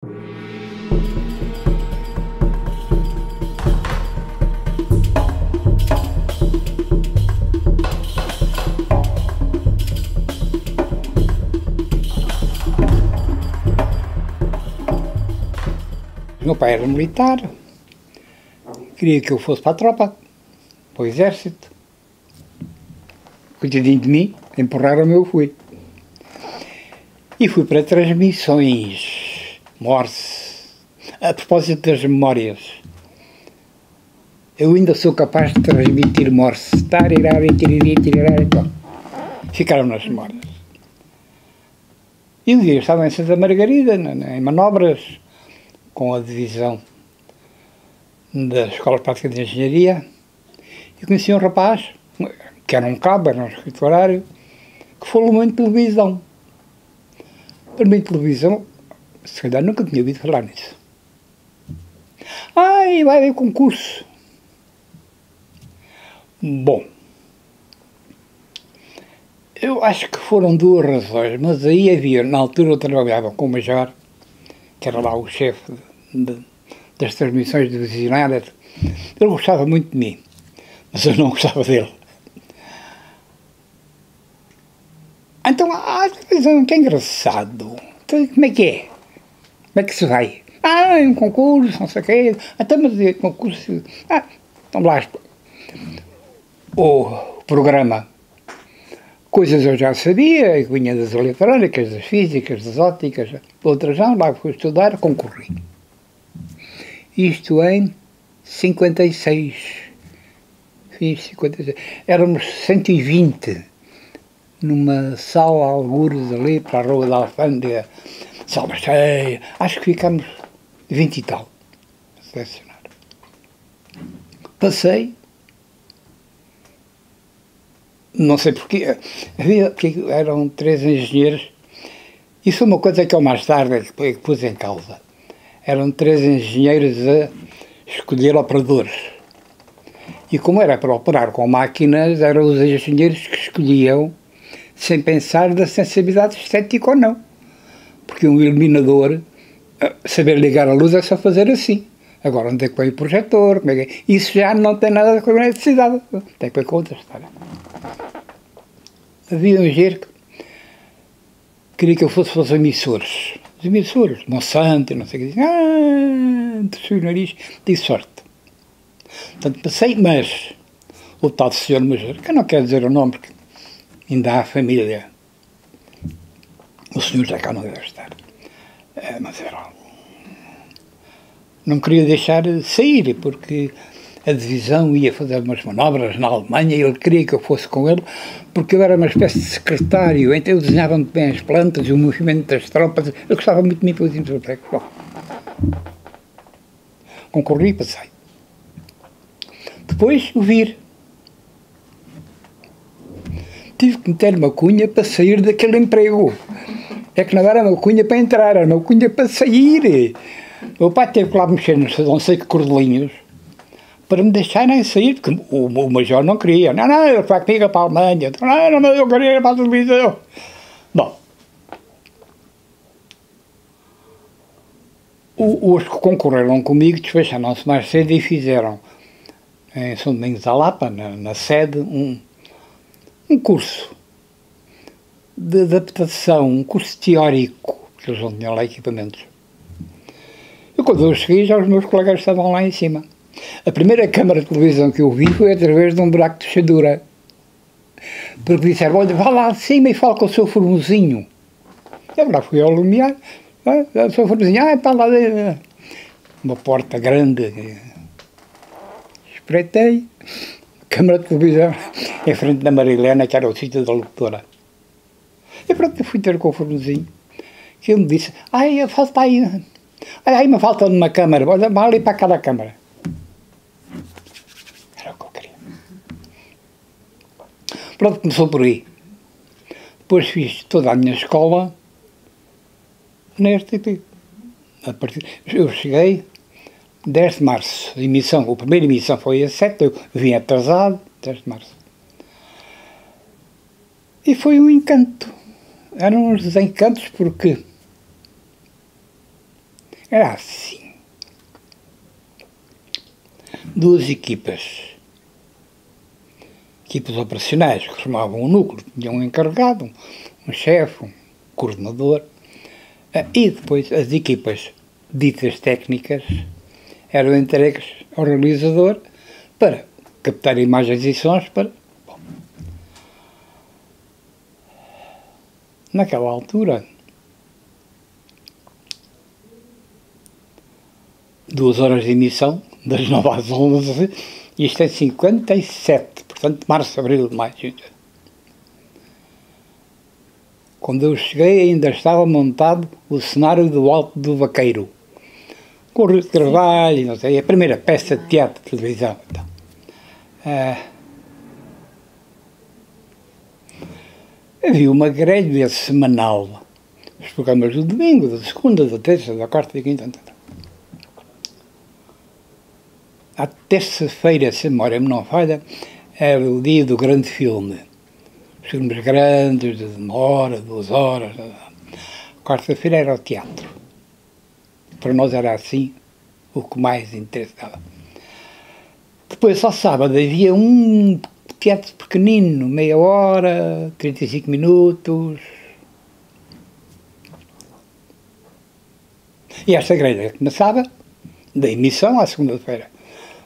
Meu pai era militar, queria que eu fosse para a tropa, para o exército. Coitadinho de mim, empurraram-me, eu fui. E fui para transmissões Morse. A propósito das memórias, eu ainda sou capaz de transmitir Morse. Ficaram nas memórias. E um dia eu estava em Santa Margarida, em manobras, com a divisão da Escola Prática de Engenharia, e conheci um rapaz, que era um cabo, era um escriturário, que falou muito de televisão. Para mim, televisão, se calhar nunca tinha ouvido falar nisso. E vai haver concurso. Bom, eu acho que foram duas razões, mas aí havia, na altura eu trabalhava com o Major, que era lá o chefe das transmissões divisionárias. Ele gostava muito de mim, mas eu não gostava dele. Então, televisão, que engraçado. Então, como é que é? Como é que se vai? É um concurso, não sei o quê. Então, mas concurso... vamos lá. O programa. Coisas eu já sabia, eu vinha das eletrónicas, das físicas, das ópticas, outras não, lá fui estudar, concorri. Isto em 56. Fiz 56. Éramos 120 numa sala, algures ali, para a Rua da Alfândega, sala cheia. Acho que ficámos 20 e tal a selecionar. Passei. Não sei porquê, porque eram 3 engenheiros, isso é uma coisa que eu mais tarde que pus em causa. Eram 3 engenheiros a escolher operadores. E como era para operar com máquinas, eram os engenheiros que escolhiam sem pensar da sensibilidade estética ou não. Porque um iluminador, saber ligar a luz é só fazer assim. Agora, onde é que põe o projetor? Como é que é? Isso já não tem nada a ver com a eletricidade. Tem que ver com outra história. Havia um engenheiro que queria que eu fosse para os emissores. Os emissores, Monsanto, não sei o que. Desci o nariz, tive sorte. Portanto, passei, mas o tal senhor Major, que eu não quero dizer o nome, porque ainda há família. O senhor já cá não deve estar. Mas era... Não queria deixar sair, porque a divisão ia fazer umas manobras na Alemanha e ele queria que eu fosse com ele, porque eu era uma espécie de secretário, então eu desenhava muito bem as plantas e o movimento das tropas, eu gostava muito de mim pelos interpretores. Bom, concorri e passei. Depois, o vir. Tive que meter uma cunha para sair daquele emprego. É que não era uma cunha para entrar, era uma cunha para sair. O meu pai teve que lá mexer nos não sei que cordelinhos para me deixarem sair, porque o Major não queria. Não, ele vai comigo para a Alemanha. Não, eu queria ir para a televisão. Bom, os que concorreram comigo desfecharam-se mais cedo e fizeram, em São Domingos da Lapa, na sede, um curso de adaptação, um curso teórico, porque eles não tinham lá equipamentos. E quando eu cheguei, já os meus colegas estavam lá em cima. A primeira câmara de televisão que eu vi foi através de um buraco de fechadura. Porque disseram, olha, vá lá acima e fala com o seu formosinho. Eu lá fui ao lumiar, o seu formosinho, está lá dentro. Uma porta grande. Espreitei, câmara de televisão, em frente da Marilena, que era o sítio da locutora. E pronto, eu fui ter com o formosinho, que ele me disse, falta aí, aí me falta uma câmara, olha, vai ali para cada câmara. Era o que eu queria. Pronto, começou por aí. Depois fiz toda a minha escola na RTP. Eu cheguei 10 de março, a primeira emissão foi a 7, eu vim atrasado, 10 de março. E foi um encanto. Eram uns desencantos porque Era assim. Duas equipas operacionais que formavam um núcleo, tinham um encarregado, um chefe, um coordenador, e depois as equipas ditas técnicas eram entregues ao realizador para captar imagens e sons para... Bom, naquela altura, 2 horas de emissão, das 9 às 11, e isto é 57, portanto, março, abril, maio. Quando eu cheguei ainda estava montado o cenário do Alto do Vaqueiro, com o Rio de Carvalho, não sei, a primeira peça de teatro de televisão. Então, havia uma grelha semanal, os programas do domingo, da segunda, da terça, da quarta, da quinta. À terça-feira, se a memória me não falha, era o dia do grande filme. Os filmes grandes, de 1 hora, 2 horas. Quarta-feira era o teatro. Para nós era assim o que mais interessava. Depois, ao sábado, havia um teatro pequenino, meia hora, 35 minutos. E esta grelha começava da emissão à segunda-feira.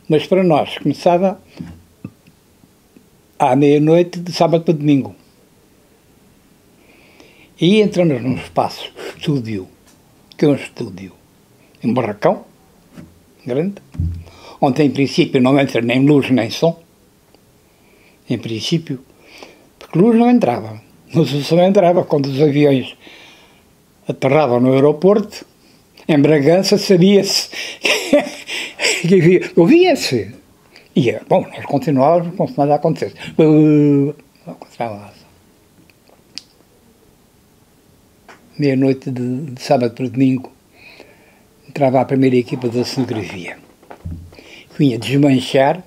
Mas para nós começava à meia-noite, de sábado para domingo. E entramos num espaço, estúdio, que é um estúdio, um barracão, grande, onde em princípio não entra nem luz nem som, em princípio, porque luz não entrava, mas o som entrava quando os aviões aterravam no aeroporto. Em Bragança sabia-se, ouvia-se. E, bom, nós continuávamos como se nada acontecesse. Não continuava nada. Meia-noite de sábado para domingo, entrava a primeira equipa da cenografia. Vinha desmanchar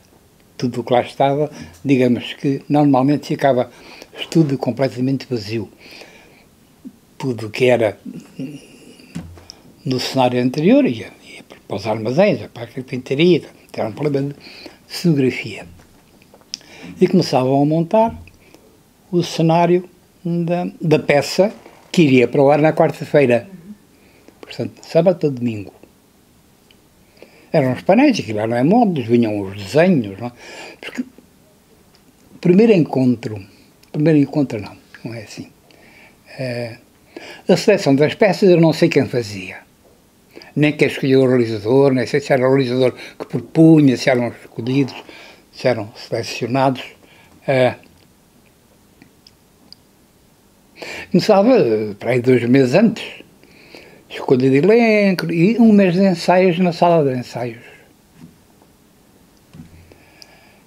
tudo o que lá estava, digamos que normalmente ficava o estúdio completamente vazio. Tudo que era no cenário anterior ia para os armazéns, para a carpintaria, era um problema de cenografia. E começavam a montar o cenário da peça que iria para o ar na quarta-feira. Portanto, sábado para domingo. Eram os painéis, aquilo não é módulos, vinham os desenhos, não? Porque o primeiro encontro não é assim. A seleção das peças eu não sei quem fazia. Nem quem escolheu o realizador, nem sei se era o realizador que propunha, se eram escolhidos, se eram selecionados. Começava para aí 2 meses antes, escolha de elenco, e 1 mês de ensaios na sala de ensaios.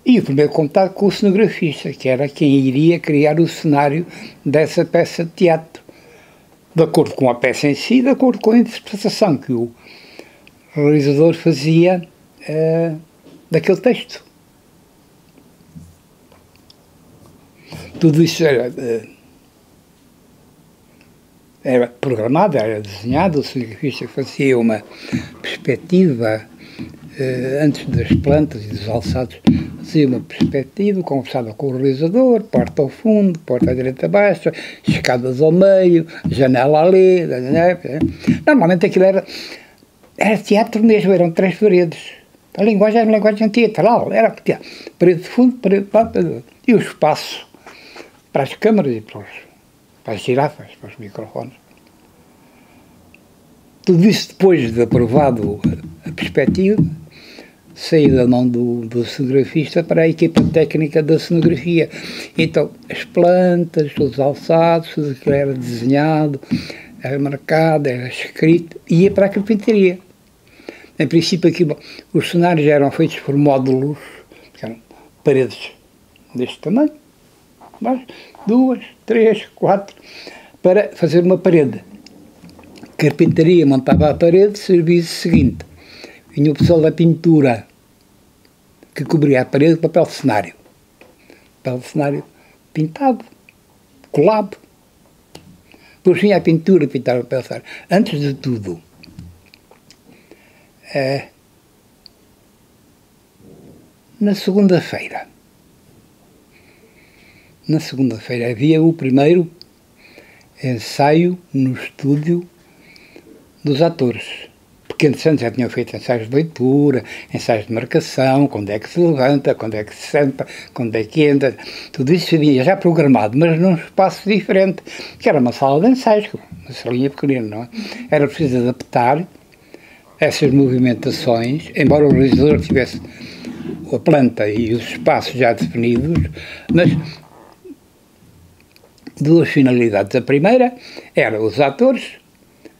E o primeiro contato com o cenografista, que era quem iria criar o cenário dessa peça de teatro, de acordo com a peça em si, de acordo com a interpretação que o realizador fazia daquele texto. Tudo isso era programado, era desenhado, o cinegrafista fazia uma perspectiva antes das plantas e dos alçados, fazia uma perspectiva, conversava com o realizador, porta ao fundo, porta à direita baixa, escadas ao meio, janela ali. Normalmente aquilo era teatro mesmo, eram 3 paredes. A linguagem era uma linguagem teatral, era teatro. Parede de fundo, parede de lado, e o espaço para as câmaras e para as girafas, para os microfones. Tudo isso depois de aprovado a perspectiva, saía da mão do cenografista para a equipa técnica da cenografia. Então, as plantas, os alçados, tudo aquilo era desenhado, era marcado, era escrito, e ia para a carpintaria. Em princípio, aquilo, os cenários eram feitos por módulos, que eram paredes deste tamanho, mas 2, 3, 4, para fazer uma parede. A carpintaria montava a parede, serviço seguinte. Vinha o pessoal da pintura, que cobria a parede de papel de cenário. Papel de cenário pintado, colado. Depois vinha a pintura pintar o papel de cenário. Antes de tudo, Na segunda-feira havia o primeiro ensaio no estúdio dos atores. Porque antes já tinham feito ensaios de leitura, ensaios de marcação, quando é que se levanta, quando é que se senta, quando é que entra. Tudo isso havia já programado, mas num espaço diferente, que era uma sala de ensaios, uma salinha pequenina, não é? Era preciso adaptar essas movimentações, embora o realizador tivesse a planta e os espaços já definidos, mas duas finalidades. A primeira era os atores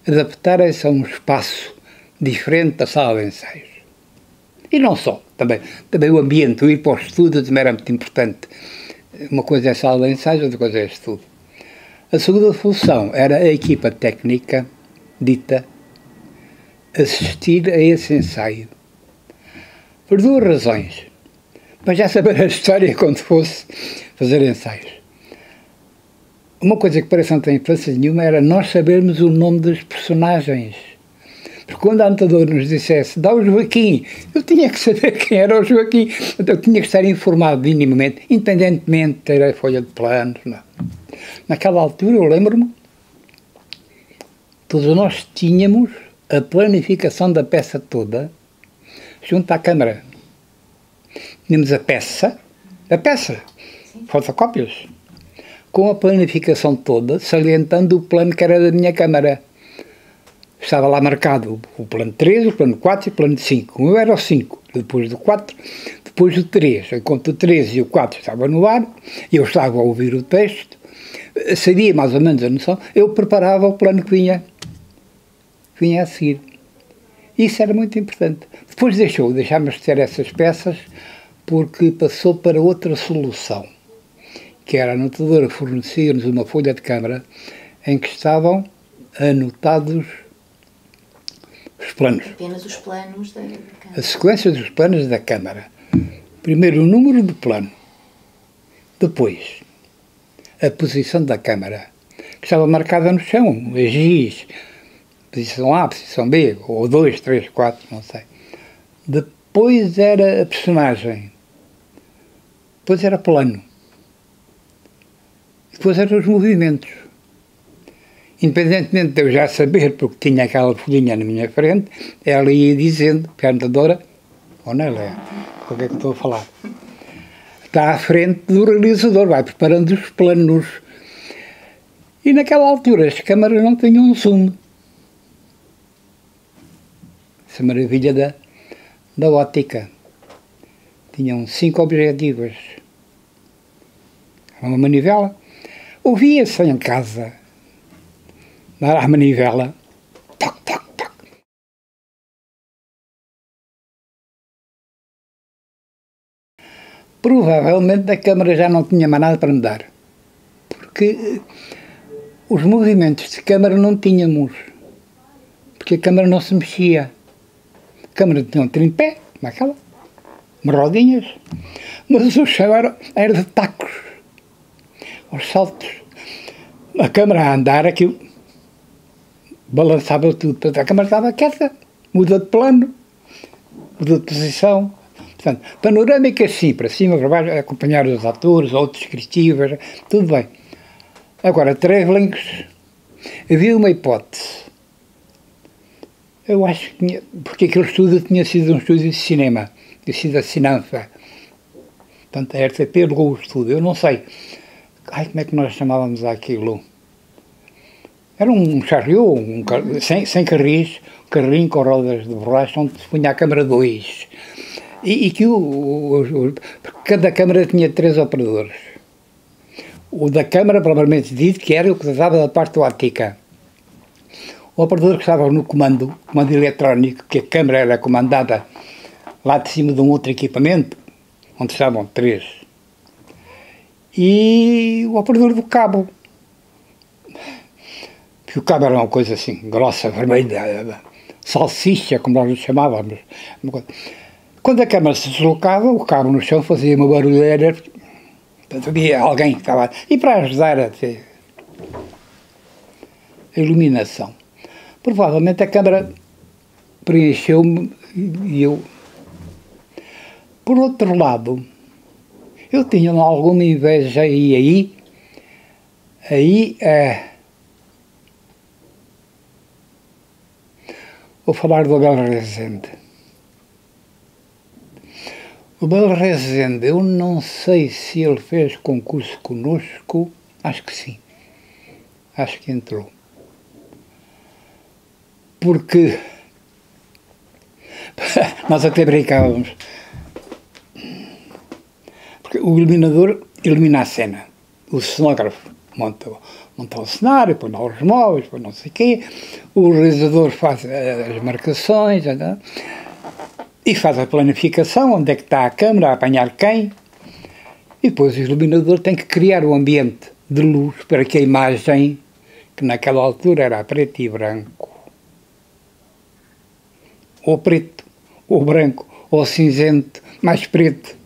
adaptarem-se a um espaço diferente da sala de ensaios. E não só, também o ambiente, o ir para o estúdio também era muito importante. Uma coisa é a sala de ensaios, outra coisa é o estúdio. A segunda função era a equipa técnica dita assistir a esse ensaio. Por duas razões. Para já saber a história quando fosse fazer ensaios. Uma coisa que parece não ter influência nenhuma era nós sabermos o nome dos personagens. Porque quando a anotadora nos dissesse, dá o Joaquim, eu tinha que saber quem era o Joaquim. Eu tinha que estar informado minimamente, independentemente de ter a folha de planos. Não. Naquela altura, eu lembro-me, todos nós tínhamos a planificação da peça toda junto à câmara. Tínhamos a peça, fotocópias, com a planificação toda, salientando o plano que era da minha câmara. Estava lá marcado o plano 3, o plano 4 e o plano 5. Eu era o 5, depois do 4, depois do 3. Enquanto o 3 e o 4 estavam no ar, eu estava a ouvir o texto, sabia mais ou menos a noção, eu preparava o plano que vinha a seguir. Isso era muito importante. Depois deixámos de ter essas peças porque passou para outra solução, que era a anotadora fornecia-nos uma folha de câmara em que estavam anotados os planos. Apenas os planos da câmara. A sequência dos planos da câmara. Primeiro o número do plano. Depois a posição da câmara, que estava marcada no chão, as giz, posição A, posição B, ou 2, 3, 4, não sei. Depois era a personagem. Depois era plano. Depois eram os movimentos. Independentemente de eu já saber, porque tinha aquela folhinha na minha frente, ela ia dizendo, que a anotadora, ou não é, o que é que estou a falar? Está à frente do realizador, vai preparando os planos. E naquela altura as câmaras não tinham zoom. Essa maravilha da ótica. Tinham 5 objetivos. Uma manivela. Ouvia-se em casa, dar à manivela, toc, toc, toc. Provavelmente a câmara já não tinha mais nada para me dar, porque os movimentos de câmara não tínhamos, porque a câmara não se mexia. A câmara tinha um tripé, como aquela, umas rodinhas, mas o chão era de tacos, aos saltos. A câmara a andar, aquilo balançava tudo. A câmara estava quieta, muda de plano, muda de posição. Portanto, panorâmicas sim, para cima, para baixo, acompanhar os atores, outros descritivos, tudo bem. Agora, travelings, havia uma hipótese. Eu acho que porque aquele estúdio tinha sido um estúdio de cinema, tinha sido a Cinanfa. Portanto, a RTP levou o estúdio, eu não sei. Como é que nós chamávamos aquilo? Era um chariot, sem carris, um carrinho com rodas de borracha, onde se punha a câmara 2. E que cada câmara tinha 3 operadores. O da câmara, propriamente dito, que era o que tratava da parte óptica. O operador que estava no comando eletrónico, que a câmara era comandada lá de cima de um outro equipamento, onde estavam 3. E o operador do cabo. Porque o cabo era uma coisa assim, grossa, vermelha, salsicha, como nós lhe chamávamos. Quando a câmara se deslocava, o cabo no chão fazia uma barulheira, havia alguém que estava... E para ajudar a ter a iluminação, provavelmente a câmara preencheu-me e eu... Por outro lado, eu tinha alguma inveja vou falar do Abel Rezende. O Abel Rezende, eu não sei se ele fez concurso conosco, acho que sim, acho que entrou. Porque nós até brincávamos, porque o iluminador ilumina a cena, o cenógrafo monta o cenário, põe lá os móveis, põe não sei o quê, o realizador faz as marcações, e faz a planificação, onde é que está a câmara, a apanhar quem, e depois o iluminador tem que criar o ambiente de luz para que a imagem, que naquela altura era preto e branco, ou preto, ou branco, ou cinzento, mais preto.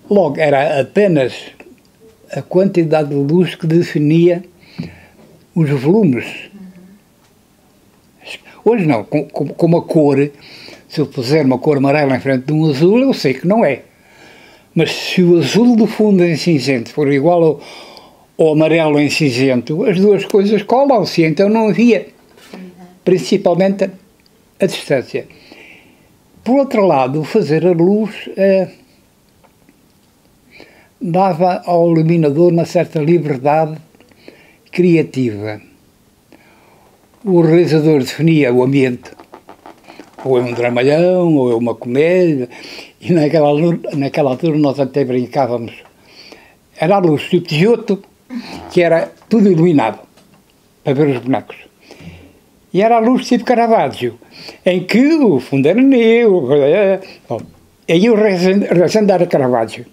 Logo, era apenas a quantidade de luz que definia os volumes. Hoje não, com a cor, se eu puser uma cor amarela em frente de um azul, eu sei que não é. Mas se o azul do fundo em cinzento for igual ao amarelo em cinzento, as duas coisas colam-se, então não havia, principalmente a distância. Por outro lado, fazer a luz dava ao iluminador uma certa liberdade criativa. O realizador definia o ambiente, ou é um dramalhão, ou é uma comédia, e naquela altura nós até brincávamos. Era a luz tipo de Giotto, que era tudo iluminado, para ver os bonecos. E era a luz tipo Caravaggio, em que o fundo era negro. Aí o Rezende era Caravaggio.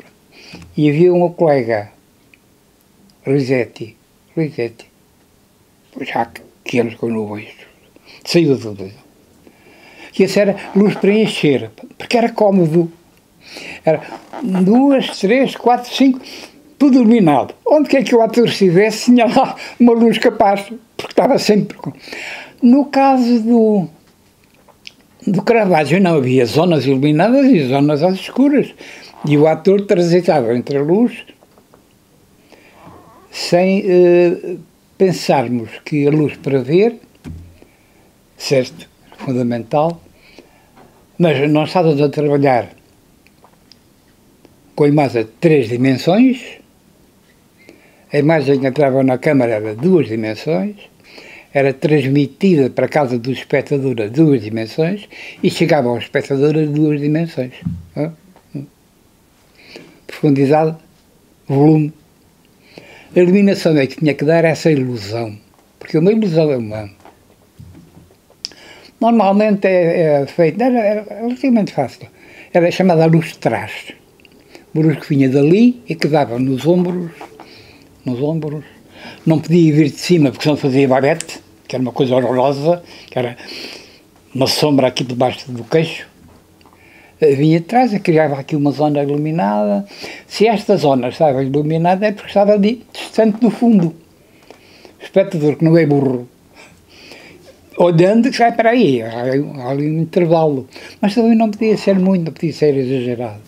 E havia um colega, Risetti, já que anos que eu não vejo, saiu de tudo. E essa era luz para encher, porque era cómodo. Era 2, 3, 4, 5, tudo iluminado. Onde quer que o ator estivesse, tinha lá uma luz capaz, porque estava sempre com... No caso do Caravaggio não havia zonas iluminadas e zonas às escuras. E o ator transitava entre a luz sem pensarmos que a luz para ver, certo, fundamental, mas nós estávamos a trabalhar com a imagem de 3 dimensões, a imagem que entrava na câmara era 2 dimensões, era transmitida para a casa do espectador a 2 dimensões e chegava ao espectador a 2 dimensões. Profundidade, volume. A iluminação é que tinha que dar essa ilusão, porque uma ilusão é uma... Normalmente é feita, era relativamente fácil, era chamada a luz de trás, uma luz que vinha dali e que dava nos ombros, não podia vir de cima porque senão fazia babete, que era uma coisa horrorosa, que era uma sombra aqui debaixo do queixo. Vinha de trás e criava aqui uma zona iluminada. Se esta zona estava iluminada é porque estava distante do fundo. O espectador, que não é burro, olhando, já para aí, há ali um intervalo. Mas também não podia ser muito, não podia ser exagerado.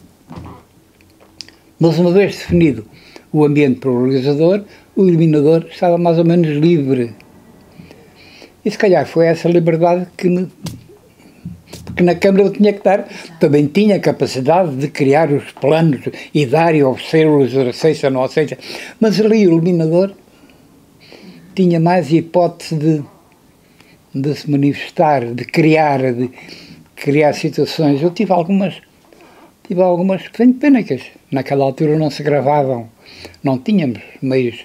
Mas uma vez definido o ambiente para o realizador, o iluminador estava mais ou menos livre. E se calhar foi essa liberdade porque na câmara eu tinha que dar, também tinha a capacidade de criar os planos e dar e oferecer-os, aceita ou não aceita, mas ali o iluminador tinha mais hipótese de se manifestar, de criar situações. Eu tive algumas que tenho pena que naquela altura não se gravavam, não tínhamos meios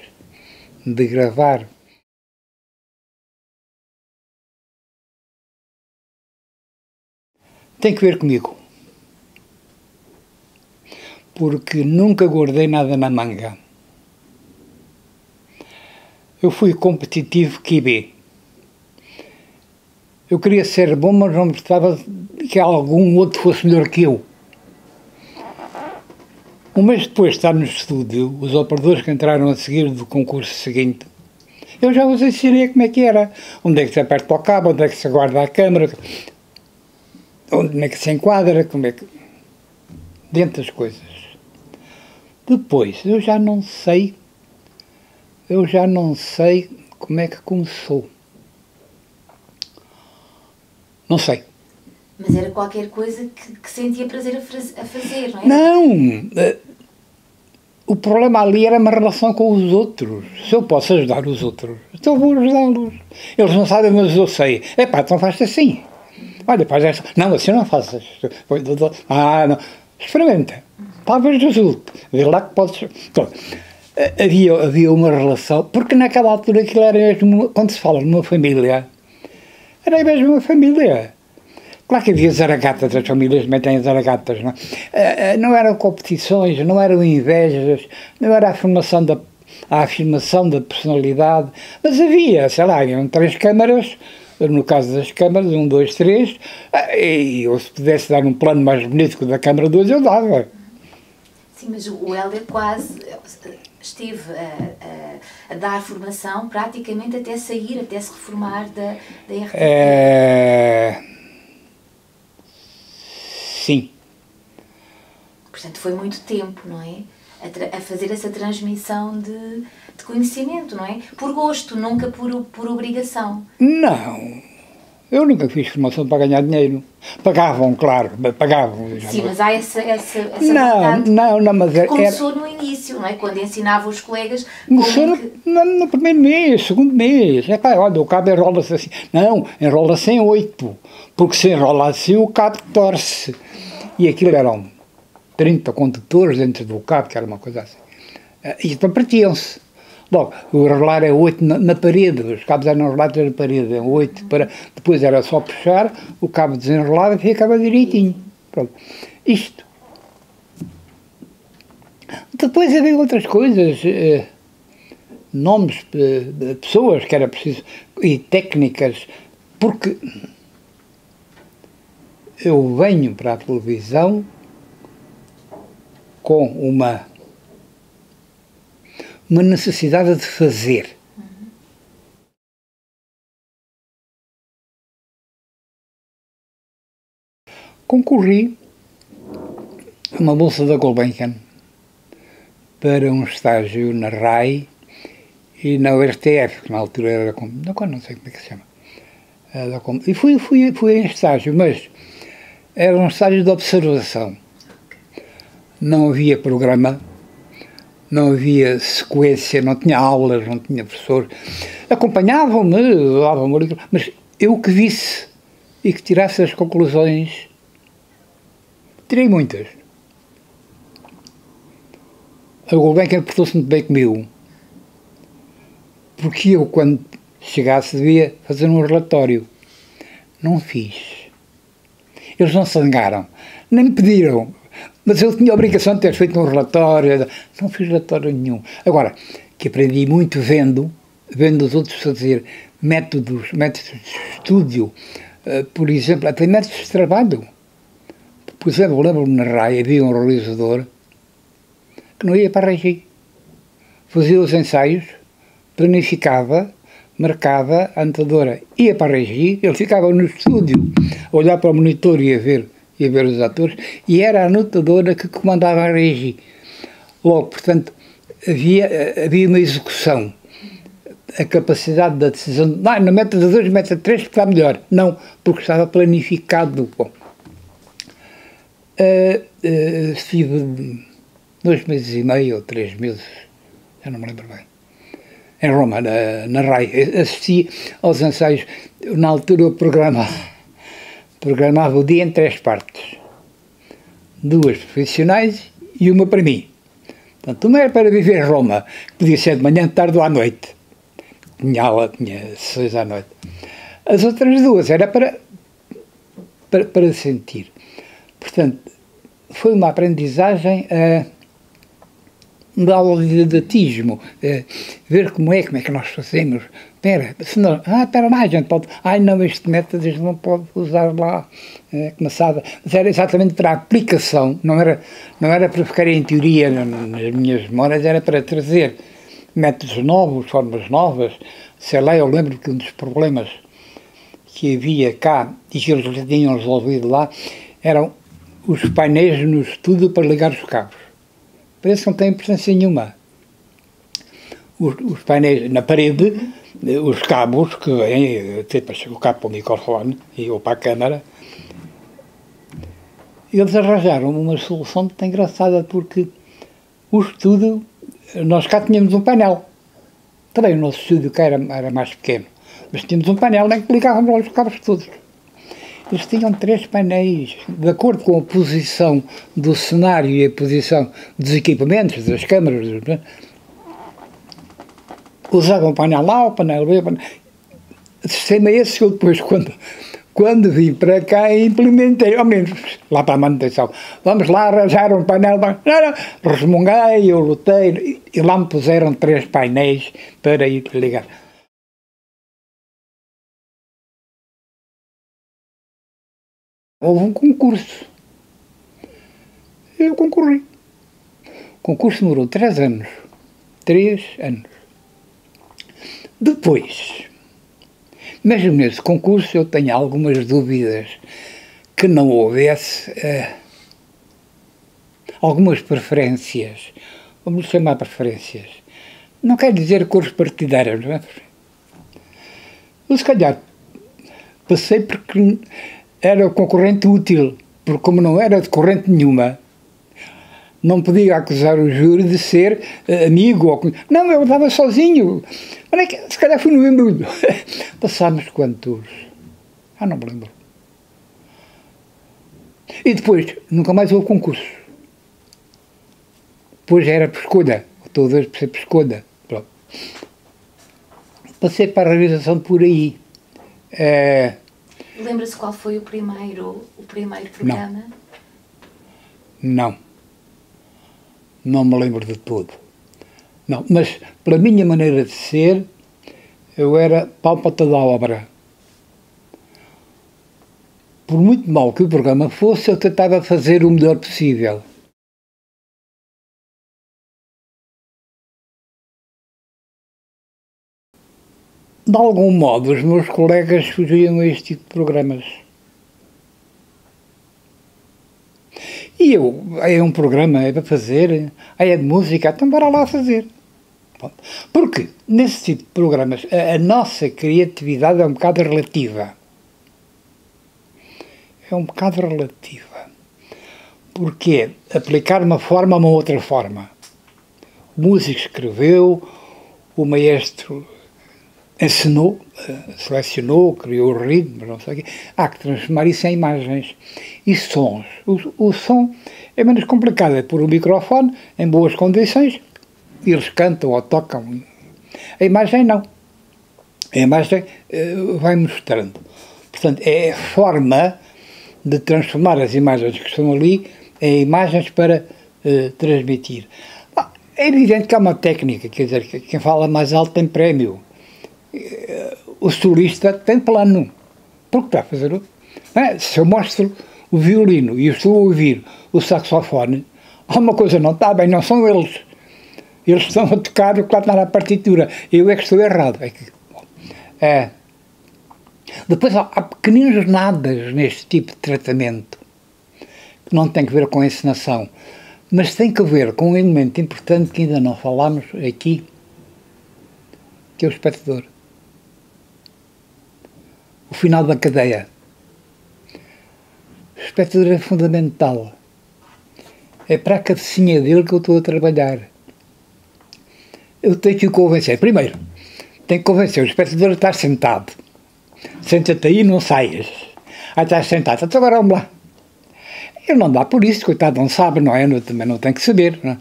de gravar. Tem que ver comigo, porque nunca guardei nada na manga. Eu fui competitivo QB. Eu queria ser bom, mas não me importava que algum outro fosse melhor que eu. Um mês depois de estar no estúdio, os operadores que entraram a seguir do concurso seguinte Eu já vos ensinei como é que era. Onde é que se aperta o cabo, onde é que se guarda a câmera, onde é que se enquadra, como é que... dentro das coisas. Depois, eu já não sei como é que começou. Não sei. Mas era qualquer coisa que sentia prazer a fazer, não é? Não! O problema ali era uma relação com os outros. Se eu posso ajudar os outros, então vou ajudá-los. Eles não sabem, mas eu sei. Epá, então faz assim. Olha, faz esta. Não, assim não faças. Ah, não. Experimenta. Talvez resulte. Vê lá que podes... Então, havia uma relação, porque naquela altura aquilo era mesmo, quando se fala numa família, era mesmo uma família. Claro que havia zaragatas, as famílias também têm zaragatas, não é? Não eram competições, não eram invejas, não era a afirmação da personalidade, mas havia, sei lá, haviam 3 câmaras, no caso das câmaras, 1, 2, 3, e eu se pudesse dar um plano mais bonito que o da câmara 2, eu dava. Sim, mas o Hélder quase esteve a dar formação praticamente até sair, até se reformar da RTP. Sim. Portanto, foi muito tempo, não é? A fazer essa transmissão de conhecimento, não é? Por gosto, nunca por obrigação. Não. Eu nunca fiz formação para ganhar dinheiro. Pagavam, claro, pagavam. Sim, mas há essa não, mas era... Começou no início, não é? Quando ensinava os colegas... Começou no primeiro mês, segundo mês. É pá, olha, o cabo enrola-se assim. Não, enrola-se em 8, porque se enrola assim o cabo torce. E aquilo eram 30 condutores dentro do cabo, que era uma coisa assim. E então partiam-se. Logo, o enrolar é 8 na parede, os cabos eram enrolados na parede, é 8 para... Depois era só puxar, o cabo desenrolava e ficava direitinho. Pronto. Isto. Depois havia outras coisas, nomes de pessoas que era preciso, e técnicas, porque eu venho para a televisão com uma necessidade de fazer. Concorri a uma bolsa da Gulbenkian para um estágio na RAI e na URTF, que na altura era não sei como é que se chama. E fui em estágio, mas era um estágio de observação. Não havia programa, não havia sequência, não tinha aulas, não tinha professor. Acompanhavam-me, davam-me livro, mas eu que visse e que tirasse as conclusões, tirei muitas. A Gulbenkian portou-se muito bem comigo, porque eu, quando chegasse, devia fazer um relatório. Não fiz. Eles não se zangaram, nem me pediram. Mas eu tinha a obrigação de ter feito um relatório, não fiz relatório nenhum. Agora, que aprendi muito vendo os outros fazer métodos de estúdio, por exemplo, até métodos de trabalho. Por exemplo, lembro-me na RAI, havia um realizador que não ia para a regi. Fazia os ensaios, planificava, marcava, a anotadora ia para a regi, ele ficava no estúdio a olhar para o monitor e a ver os atores, e era a anotadora que comandava a regi. Logo, portanto, havia uma execução, a capacidade da decisão, não meta 2, meta 3, que está melhor. Não, porque estava planificado. Bom, estive 2 meses e meio ou 3 meses, já não me lembro bem, em Roma, na RAI. Assisti aos ensaios. Na altura eu programava o dia em 3 partes. 2 profissionais e uma para mim. Portanto, uma era para viver em Roma, que podia ser de manhã, de tarde ou à noite. Tinha aula, tinha sessões à noite. As outras 2 era para sentir. Portanto, foi uma aprendizagem de aula de didatismo, ver como é que nós fazemos. Espera lá, a gente pode... não, este método a gente não pode usar lá, começada. Mas era exatamente para a aplicação, não era para ficar em teoria nas minhas memórias, era para trazer métodos novos, formas novas. Sei lá, eu lembro que um dos problemas que havia cá e que eles já tinham resolvido lá eram os painéis no estúdio para ligar os cabos. Parece que não tem importância nenhuma. Os painéis na parede, os cabos que vêm, tipo, o cabo para o microfone ou para a câmara, eles arranjaram uma solução muito engraçada, porque o estúdio, nós cá tínhamos um painel. Também o nosso estúdio cá era mais pequeno, mas tínhamos um painel em que ligávamos os cabos todos. Eles tinham 3 painéis, de acordo com a posição do cenário e a posição dos equipamentos, das câmaras. Usavam o painel A, o painel B, o sistema é esse que eu depois, quando vim para cá, implementei, ao menos lá para a manutenção. Vamos lá arranjar um painel, resmunguei, eu lutei, e lá me puseram 3 painéis para ir ligar. Houve um concurso. Eu concorri. O concurso demorou 3 anos. 3 anos. Depois, mesmo nesse concurso, eu tenho algumas dúvidas que não houvesse algumas preferências. Vamos chamar preferências. Não quer dizer cores partidárias, não é? Eu, se calhar, passei porque era concorrente útil, porque como não era de corrente nenhuma, não podia acusar o júri de ser amigo. Não, eu estava sozinho. Se calhar fui no embrulho. Passámos quantos? Não me lembro. E depois, nunca mais houve concurso. Depois já era por escolha. Todas por ser por escolha. Pronto. Passei para a realização por aí. Lembra-se qual foi o primeiro programa? Não. Não me lembro de tudo. Não, mas pela minha maneira de ser, eu era pálpata da obra. Por muito mal que o programa fosse, eu tentava fazer o melhor possível. De algum modo, os meus colegas fugiam a este tipo de programas. E eu, é um programa, é para fazer, é de música, então bora lá fazer. Porque, nesse tipo de programas, a nossa criatividade é um bocado relativa. É um bocado relativa. Porque é aplicar uma forma a uma outra forma. O músico escreveu, o maestro ensinou, selecionou, criou o ritmo, não sei o quê. Há que transformar isso em imagens e sons. O som é menos complicado, é pôr o microfone em boas condições, e eles cantam ou tocam. A imagem não. A imagem vai mostrando. Portanto, é a forma de transformar as imagens que estão ali em imagens para transmitir. É evidente que há uma técnica, quer dizer, que quem fala mais alto tem prémio. O solista tem plano. Porque está a fazer se eu mostro o violino e eu estou a ouvir o saxofone, alguma coisa não está bem, não são eles. Eles estão a tocar o que lá está na partitura. Eu é que estou errado. Depois há pequeninos nadas neste tipo de tratamento, que não tem que ver com a encenação, mas tem que ver com um elemento importante que ainda não falámos aqui, que é o espectador. O final da cadeia. O espectador é fundamental. É para a cabecinha dele que eu estou a trabalhar. Eu tenho que o convencer. Primeiro, tenho que convencer o espectador a estar sentado. Senta-te aí e não saias. Estás sentado. Então agora vamos lá. Ele não dá por isso, coitado, não sabe, não é? Eu também não tenho que saber. Não é?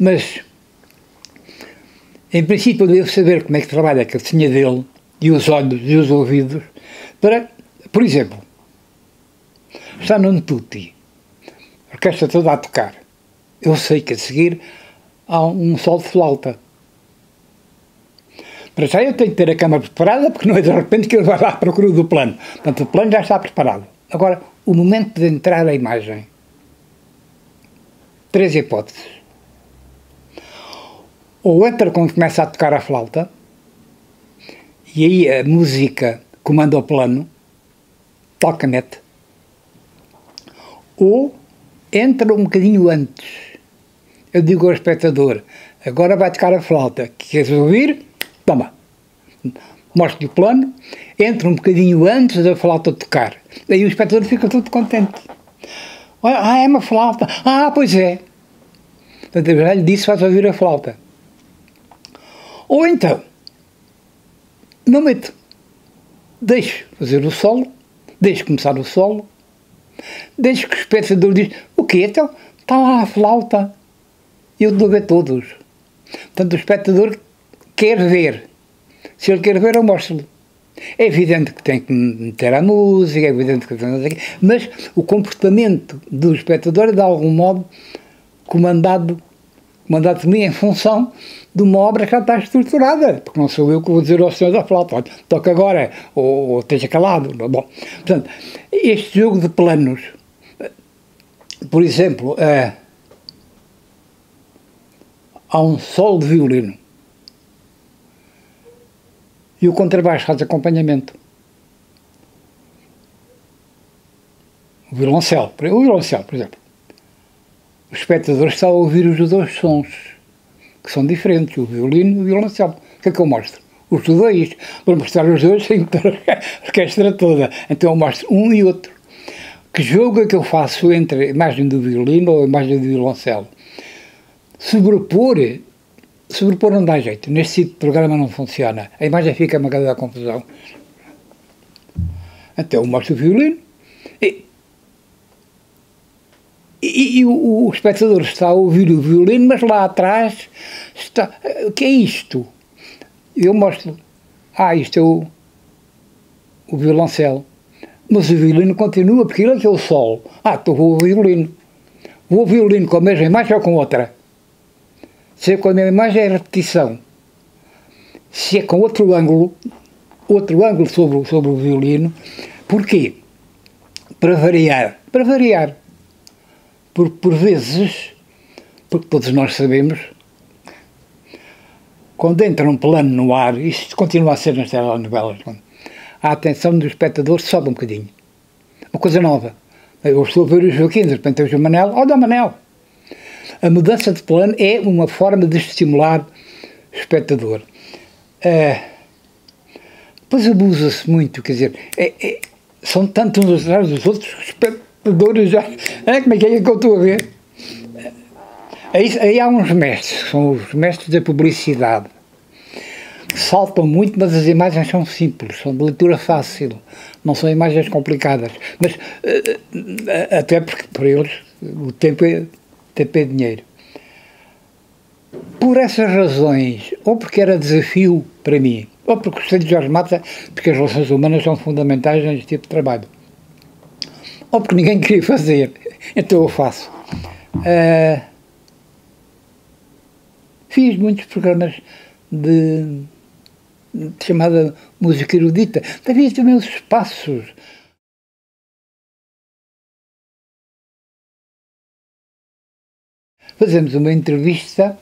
Mas, em princípio, eu devo saber como é que trabalha a cabecinha dele, e os olhos e os ouvidos, para, por exemplo, está num tutti, a orquestra toda a tocar. Eu sei que a seguir há um solo de flauta. Para já eu tenho que ter a câmara preparada, porque não é de repente que ele vai lá à procura do plano. Portanto, o plano já está preparado. Agora, o momento de entrar a imagem. 3 hipóteses. Ou entra quando começa a tocar a flauta, e aí a música comanda o plano, toca net. Ou entra um bocadinho antes. Eu digo ao espectador, agora vai tocar a flauta, queres ouvir? Toma. Mostro-lhe o plano, entra um bocadinho antes da flauta tocar. Daí o espectador fica todo contente. Ah, é uma flauta. Ah, pois é. Portanto, eu já lhe disse, vais ouvir a flauta. Ou então, não meto. Deixo fazer o solo, deixo começar o solo, deixo que o espectador diz, o quê? Então, está lá a flauta. Eu estou a ver todos. Portanto, o espectador quer ver. Se ele quer ver, eu mostro-lhe. É evidente que tem que meter a música, é evidente que tem que... Mas o comportamento do espectador é, de algum modo, comandado por mim em função de uma obra que já está estruturada. Porque não sou eu que vou dizer ao senhor da flauta, olha, toca agora, ou esteja calado. Bom, portanto, este jogo de planos, por exemplo, há um solo de violino e o contrabaixo faz acompanhamento. O violoncelo, por exemplo. O espectador está a ouvir os dois sons, que são diferentes, o violino e o violoncelo. O que é que eu mostro? Os dois. Para mostrar os dois, sem a orquestra toda. Então eu mostro um e outro. Que jogo é que eu faço entre a imagem do violino ou a imagem do violoncelo? Sobrepor não dá jeito. Neste tipo de programa não funciona. A imagem fica uma grande confusão. Então eu mostro o violino e o espectador está a ouvir o violino, mas lá atrás está... O que é isto? Eu mostro. Isto é o violoncelo. Mas o violino continua, porque ele é o solo. Então vou ao violino. Vou ao violino com a mesma imagem ou com outra? Se é com a mesma imagem é repetição. Se é com outro ângulo sobre o violino. Porquê? Para variar. Por vezes, porque todos nós sabemos, quando entra um plano no ar, isto continua a ser nas telenovelas, a atenção do espectador sobe um bocadinho. Uma coisa nova. Eu estou a ver o Joaquim, de repente eu vejo o Manel, olha o Manel. A mudança de plano é uma forma de estimular o espectador. Depois abusa-se muito, quer dizer, são tantos uns atrás dos outros, os espectadores já... Como é que eu estou a ver? Aí há uns mestres, que são os mestres da publicidade. Saltam muito, mas as imagens são simples, são de leitura fácil, não são imagens complicadas. Mas, até porque, para eles, o tempo é dinheiro. Por essas razões, ou porque era desafio para mim, ou porque gostei de Jorge Matos, porque as relações humanas são fundamentais neste tipo de trabalho, ou porque ninguém queria fazer, então eu faço. Fiz muitos programas de chamada música erudita. Havia também os espaços. Fazemos uma entrevista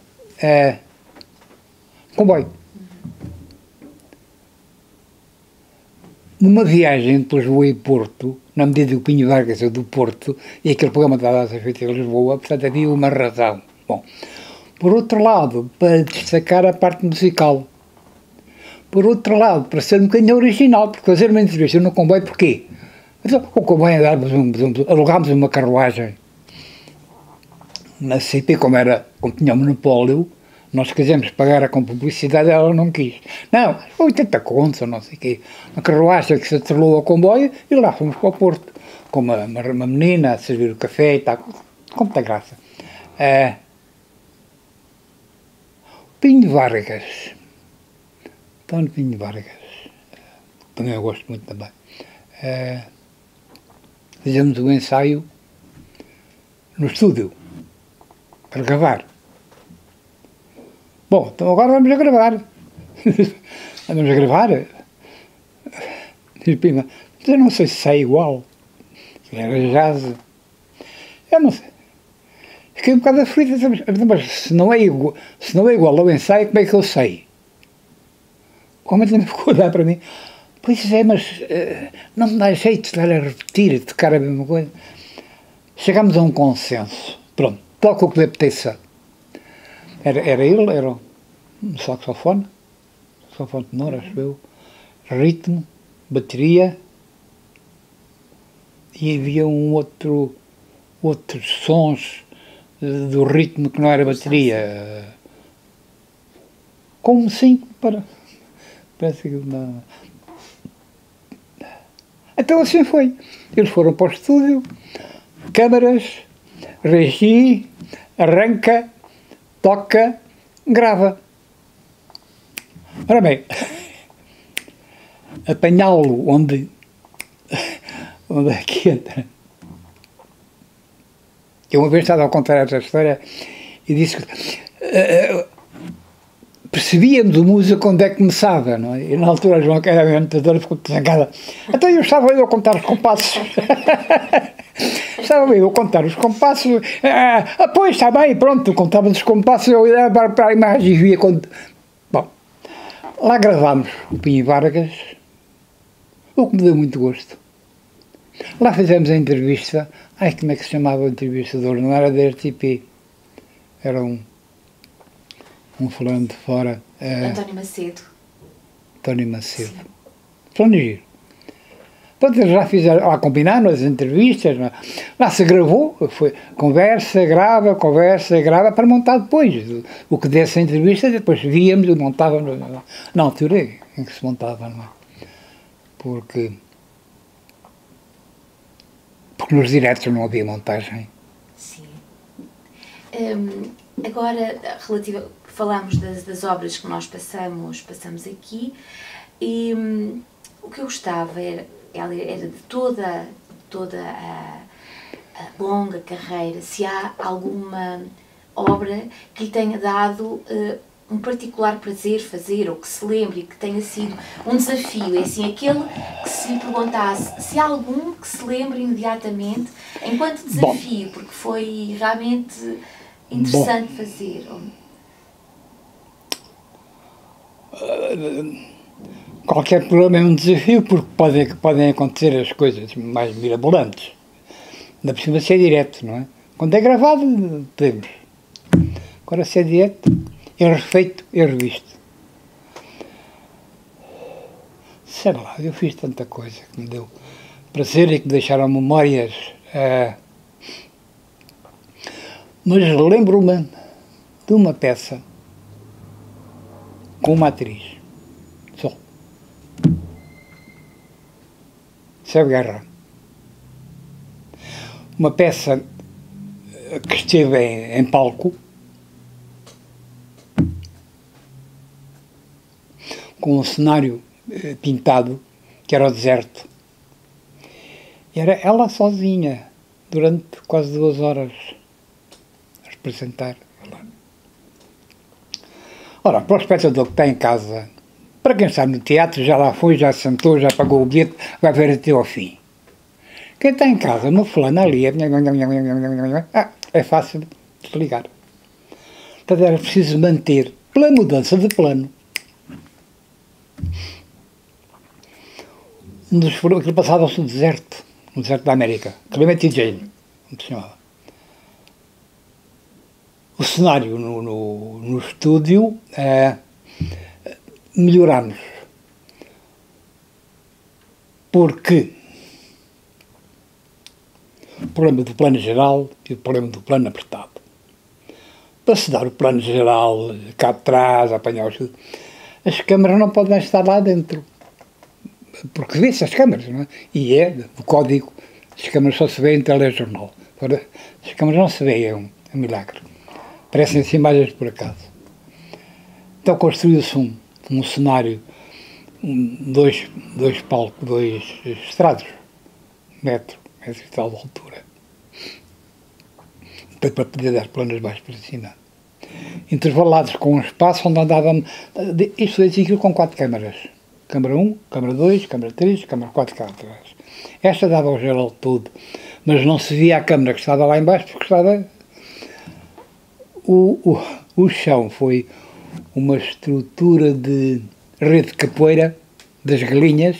comboio. Numa viagem de Lisboa e Porto, na medida que o Pinho Vargas é do Porto, e aquele programa estava a ser feito em Lisboa, portanto havia uma razão. Bom, por outro lado, para destacar a parte musical. Por outro lado, para ser um bocadinho original, porque fazer uma entrevista no comboio, porquê? Então, o comboio alugámos uma carruagem na CP, como tinha um monopólio, nós quisemos pagar com publicidade, ela não quis. Não, 80 contos, ou não sei o quê. Uma carruagem que se atrelou ao comboio e lá fomos para o Porto, com uma menina a servir o café e tal, com muita graça. Pinho Vargas. António Pinho Vargas, também eu gosto muito também. Fizemos um ensaio no estúdio, para gravar. Bom, então agora vamos a gravar. Vamos a gravar. Diz Pima, eu não sei se sai igual. Era jazz. Eu não sei. Fiquei um bocado aflito, mas se não é igual ao ensaio, como é que eu sei? O homem também ficou a olhar para mim. Pois é, mas não me dá jeito de estar a repetir, de tocar a mesma coisa. Chegámos a um consenso. Pronto, toca o que lhe apeteça. Era ele, era um saxofone tenor, acho eu, ritmo, bateria, e havia outros sons do ritmo que não era bateria. Como 5 para... Parece que não... Então assim foi. Eles foram para o estúdio, câmaras, regi, arranca, toca, grava. Ora bem, apanhá-lo onde é que entra. Eu uma vez estava a contar esta história e disse que percebíamos o músico onde é que começava, não é? E na altura João, que era a orientadora, ficou zangada. Então eu estava a contar os compassos. Estava eu a contar os compassos. Pois, está bem, pronto, contava os compassos, eu ia para a imagem e via quando... Bom, lá gravámos o Pinho Vargas, o que me deu muito gosto. Lá fizemos a entrevista. Ai, como é que se chamava o entrevistador? Não era da RTP, era um fulano de fora. António Macedo. António Macedo. Fulano de giro. Portanto, eles já fizeram, lá combinaram as entrevistas, lá se gravou, foi conversa, grava, para montar depois. O que desse a entrevista, depois víamos e montávamos, na altura em que se montava, não é? Porque nos diretos não havia montagem. Sim. Agora, falámos das obras que nós passamos aqui, e o que eu gostava era de toda a longa carreira, se há alguma obra que lhe tenha dado um particular prazer fazer, ou que se lembre, que tenha sido um desafio, é assim, aquele que se lhe perguntasse, se há algum que se lembre imediatamente, enquanto desafio, porque foi realmente interessante fazer. Qualquer programa é um desafio, porque podem acontecer as coisas mais mirabolantes. Ainda por cima se é direto, não é? Quando é gravado, podemos. Agora se é direto, é refeito, é revisto. Sei lá, eu fiz tanta coisa que me deu prazer e que me deixaram memórias. Mas lembro-me de uma peça com uma atriz. Só. Sérgio Guerra. Uma peça que esteve em palco, com um cenário pintado, que era o deserto. E era ela sozinha, durante quase 2 horas, a representar. Ora, para o espectador que está em casa, para quem está no teatro, já lá foi, já se sentou, já pagou o bilhete, vai ver até ao fim. Quem está em casa, uma fulana ali, é fácil desligar. Portanto, era preciso manter, pela mudança de plano, aquilo passava-se no deserto da América, Clemente Jane, como se chamava. O cenário no estúdio, melhorámos, porque o problema do plano geral e o problema do plano apertado. Para se dar o plano geral, cá de trás, apanhar os... As câmaras não podem estar lá dentro, porque vê-se as câmaras, não é? E o código, as câmaras só se vêem em telejornal. Agora, as câmaras não se veem, é um milagre. Parecem-se imagens por acaso. Então construiu-se um cenário, dois palcos, 2 estrados, metro e tal de altura, para poder dar planos baixos para cima. Intervalados com um espaço onde andavam, isto é aquilo com 4 câmaras. Câmara 1, câmara 2, câmara 3, câmara 4 cá atrás. Esta dava o geral todo, mas não se via a câmara que estava lá em baixo porque estava o chão foi uma estrutura de rede de capoeira das galinhas,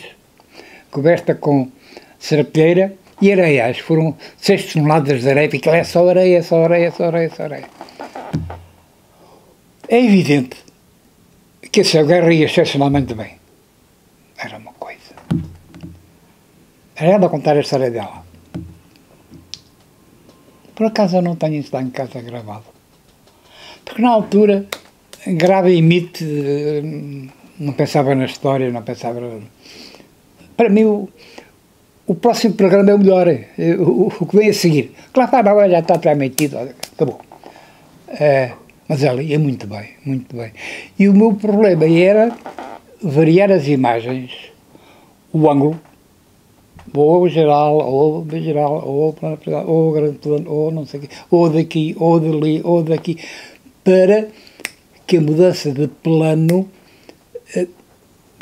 coberta com serapilheira e areia. Acho que foram 6 toneladas de areia, porque é só areia, só areia, só areia, só areia. É evidente que essa guerra ia excepcionalmente bem. Era uma coisa. Era ela a contar a história dela. Por acaso eu não tenho isso lá em casa gravado. Porque na altura, grava e emite, não pensava na história, não pensava... Para mim, o próximo programa é o melhor, o que vem a seguir. Claro, já está transmitido, acabou. Mas ela ia muito bem, muito bem. E o meu problema era variar as imagens, o ângulo, ou geral, ou grande plano, ou não sei o quê, ou daqui, ou dali, ou daqui, para que a mudança de plano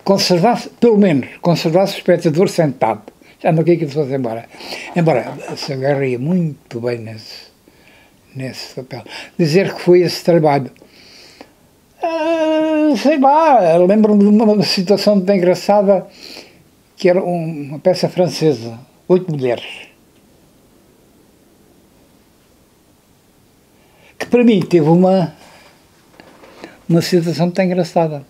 conservasse, pelo menos, conservasse o espectador sentado. Já não queria que ele fosse embora. Embora se agarraria muito bem nesse papel. Dizer que foi esse trabalho. Sei lá, lembro-me de uma situação bem engraçada, que era uma peça francesa, 8 mulheres. Que para mim teve uma situação muito engraçada.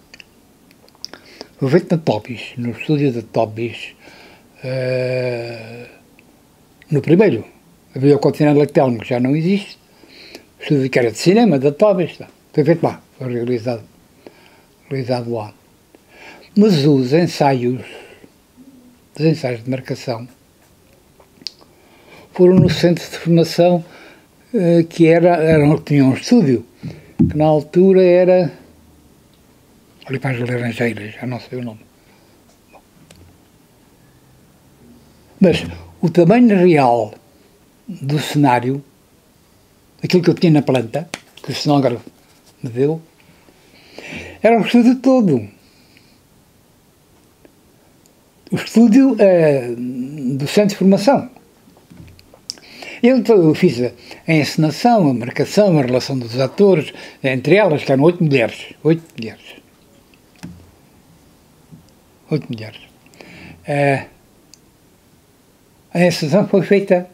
Foi feito na Tobis, no estúdio da Tobis, no primeiro. Havia o Continente Lactel, que já não existe, o estúdio que era de cinema, da Tobis, foi feito lá, foi realizado lá. Mas os ensaios de marcação foram no centro de formação que tinha um estúdio, que na altura era ali para as Laranjeiras, já não sei o nome. Bom. Mas o tamanho real do cenário, aquilo que eu tinha na planta, que o cenógrafo me deu, era o estúdio todo. O estúdio do centro de formação. Eu fiz a encenação, a marcação, a relação dos atores, entre elas, que eram 8 mulheres. 8 mulheres. A encenação foi feita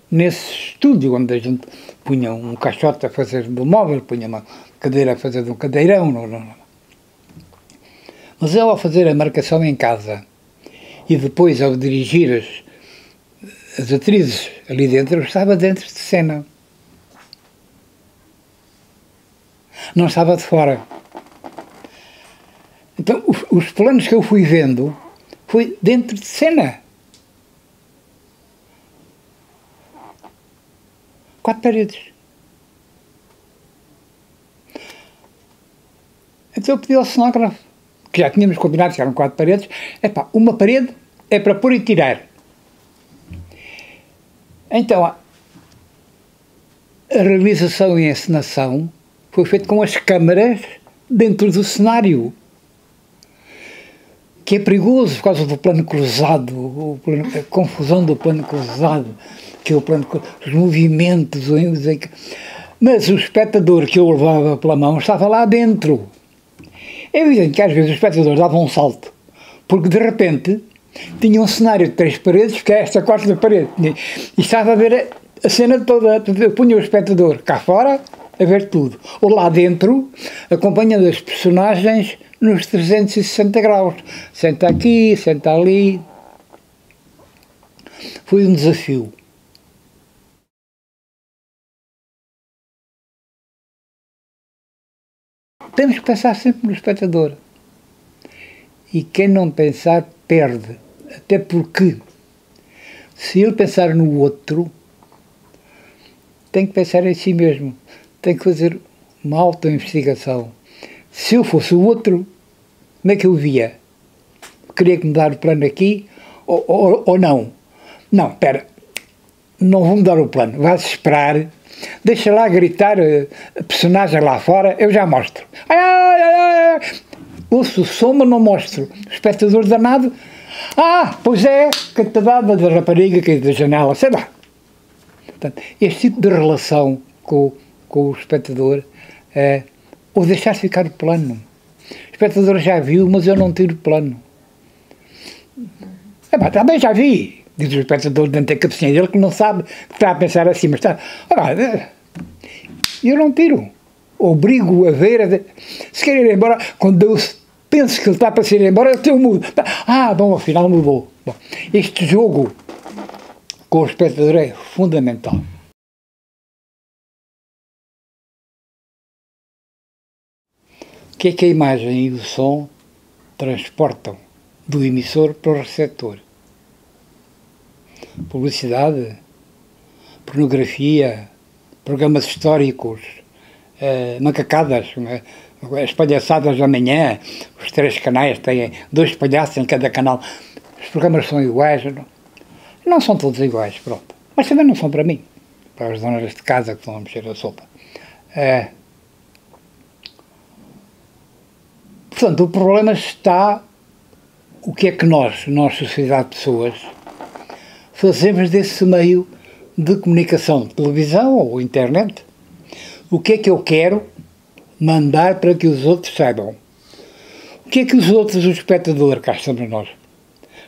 nesse estúdio, onde a gente punha um caixote a fazer do móvel, punha uma cadeira a fazer de um cadeirão. Não. Mas eu, ao fazer a marcação em casa e depois ao dirigir as atrizes ali dentro, eu estava dentro de cena. Não estava de fora. Então, os planos que eu fui vendo foi dentro de cena. 4 paredes. Então eu pedi ao cenógrafo, que já tínhamos combinado que eram 4 paredes, uma parede é para pôr e tirar. Então, a realização e a encenação foi feita com as câmaras dentro do cenário, que é perigoso por causa do plano cruzado, a confusão do plano cruzado, que é o plano, os movimentos, mas o espectador que eu levava pela mão estava lá dentro. É evidente que às vezes o espectador dava um salto, porque de repente tinha um cenário de 3 paredes, que é esta 4ª parede, e estava a ver a cena toda. Eu punha o espectador cá fora a ver tudo, ou lá dentro, acompanhando as personagens nos 360 graus. Senta aqui, senta ali. Foi um desafio. Temos que pensar sempre no espectador. E quem não pensar, perde. Até porque, se ele pensar no outro, tem que pensar em si mesmo. Tem que fazer uma auto-investigação. Se eu fosse o outro, como é que eu via? Queria que me dar o plano aqui ou não? Não, espera, não vou mudar o plano. Vai-se esperar. Deixa lá gritar a personagem lá fora, eu já mostro. Ouço o som, mas não mostro. O espectador danado, pois é, cantada da rapariga que é da janela, sei lá. Portanto, este tipo de relação com com o espectador, ou deixar ficar o plano. O espectador já viu, mas eu não tiro o plano. Também já vi, diz o espectador dentro da cabecinha dele, que não sabe, que está a pensar assim, mas está... eu não tiro. Obrigo a ver, se quer ir embora, quando eu penso que ele está para se ir embora, eu mudo. Bom, afinal mudou. Bom, este jogo com o espectador é fundamental. O que é que a imagem e o som transportam do emissor para o receptor? Publicidade, pornografia, programas históricos, macacadas, as palhaçadas da manhã, os 3 canais têm 2 palhaços em cada canal. Os programas são iguais, não são todos iguais, pronto. Mas também não são para mim, para as donas de casa que estão a mexer a sopa. Portanto, o problema está, o que é que nós, sociedade de pessoas, fazemos desse meio de comunicação, televisão ou internet. O que é que eu quero mandar para que os outros saibam? O que é que os outros, o espectador, cá estamos nós,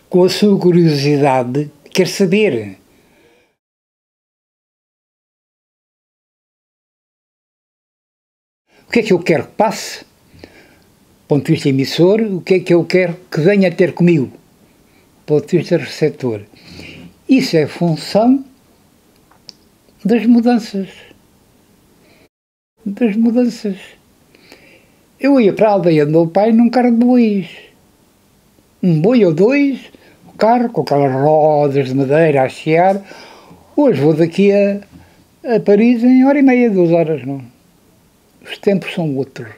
com a sua curiosidade, quer saber? O que é que eu quero que passe? Do ponto de vista emissor, o que é que eu quero que venha ter comigo? Do ponto de vista receptor. Isso é função das mudanças. Eu ia para a aldeia do meu pai num carro de bois. Um boi ou 2, o carro com aquelas rodas de madeira a chiar. Hoje vou daqui a Paris em 1h30, 2 horas, não? Os tempos são outros.